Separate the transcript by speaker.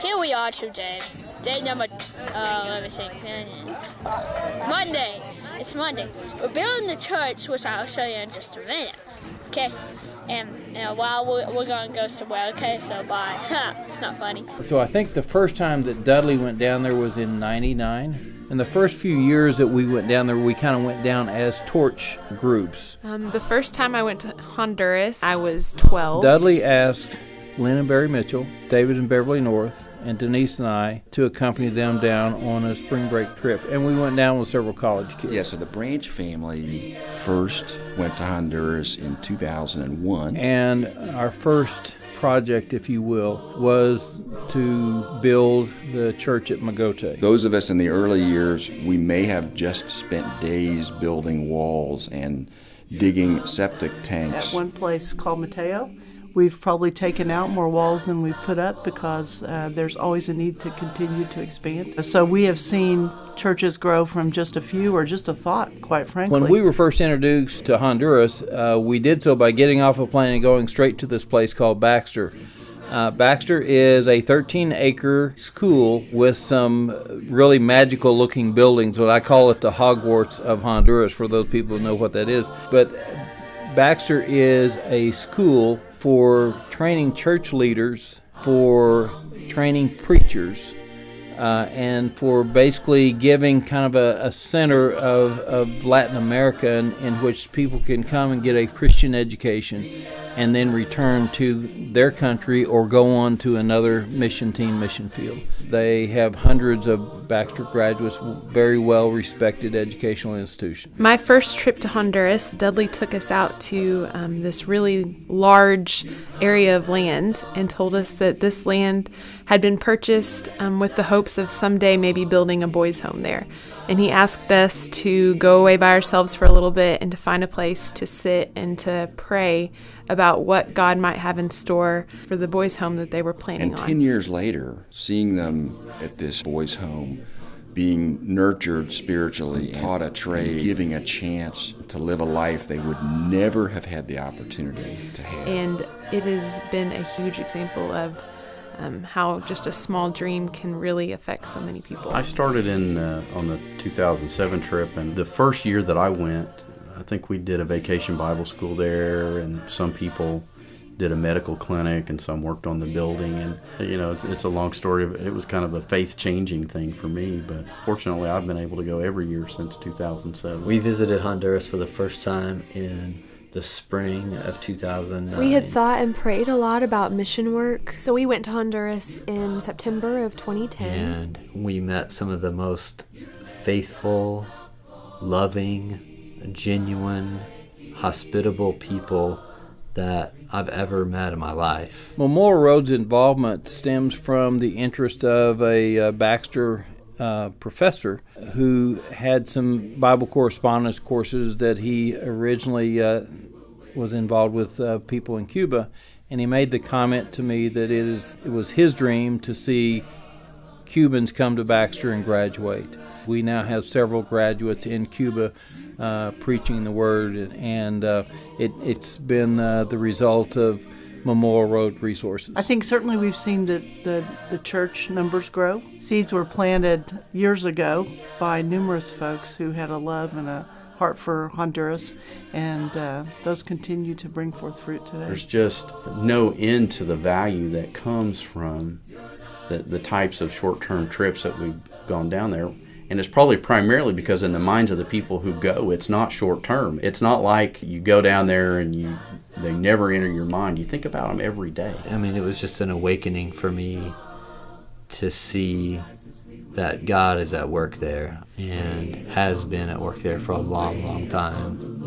Speaker 1: Here we are today, day number, let me think, Monday. It's Monday. We're building the church, which I'll show you in just a minute, okay? And while we're going to go somewhere, okay? So bye. It's not funny.
Speaker 2: So I think the first time that Dudley went down there was in '99. And the first few years that we went down there, we kind of went down as torch groups.
Speaker 3: The first time I went to Honduras, I was 12.
Speaker 2: Dudley asked Lynn and Barrie Mitchell, David and Beverly North, and Denise and I to accompany them down on a spring break trip. And we went down with several college kids.
Speaker 4: Yeah, so the Branch family first went to Honduras in 2001.
Speaker 2: And our first project, if you will, was to build the church at Mogote.
Speaker 4: Those of us in the early years, we may have just spent days building walls and digging septic tanks.
Speaker 5: At one place called Mateo, we've probably taken out more walls than we've put up because there's always a need to continue to expand. So we have seen churches grow from just a few or just a thought, quite frankly.
Speaker 2: When we were first introduced to Honduras, we did so by getting off a plane and going straight to this place called Baxter. Baxter is a 13-acre school with some really magical-looking buildings. What I call it the Hogwarts of Honduras, for those people who know what that is. But Baxter is a school for training church leaders, for training preachers, and for basically giving kind of a center of Latin America in which people can come and get a Christian education and then return to their country or go on to another mission field. They have hundreds of Baxter graduates, very well-respected educational institution.
Speaker 3: My first trip to Honduras, Dudley took us out to this really large area of land and told us that this land had been purchased with the hopes of someday maybe building a boys' home there. And he asked us to go away by ourselves for a little bit and to find a place to sit and to pray about what God might have in store for the boys' home that they were planning on.
Speaker 4: And 10 years later, seeing them at this boys' home, being nurtured spiritually, taught a trade, giving a chance to live a life they would never have had the opportunity to have.
Speaker 3: And it has been a huge example of how just a small dream can really affect so many people.
Speaker 6: I started on the 2007 trip, and the first year that I went, I think we did a vacation Bible school there, and some people did a medical clinic, and some worked on the building. And it's a long story. It was kind of a faith-changing thing for me, but fortunately, I've been able to go every year since 2007.
Speaker 7: We visited Honduras for the first time in the spring of 2009.
Speaker 8: We had thought and prayed a lot about mission work, so we went to Honduras in September of 2010.
Speaker 7: And we met some of the most faithful, loving, genuine, hospitable people that I've ever met in my life.
Speaker 2: Memorial Road's involvement stems from the interest of a Baxter professor who had some Bible correspondence courses that he originally was involved with people in Cuba, and he made the comment to me that it was his dream to see Cubans come to Baxter and graduate. We now have several graduates in Cuba preaching the word, and it's been the result of Memorial Road resources.
Speaker 5: I think certainly we've seen the church numbers grow. Seeds were planted years ago by numerous folks who had a love and a heart for Honduras, and those continue to bring forth fruit today.
Speaker 6: There's just no end to the value that comes from the types of short-term trips that we've gone down there. And it's probably primarily because in the minds of the people who go, it's not short-term. It's not like you go down there and they never enter your mind. You think about them every day.
Speaker 7: I mean, it was just an awakening for me to see that God is at work there and has been at work there for a long, long time.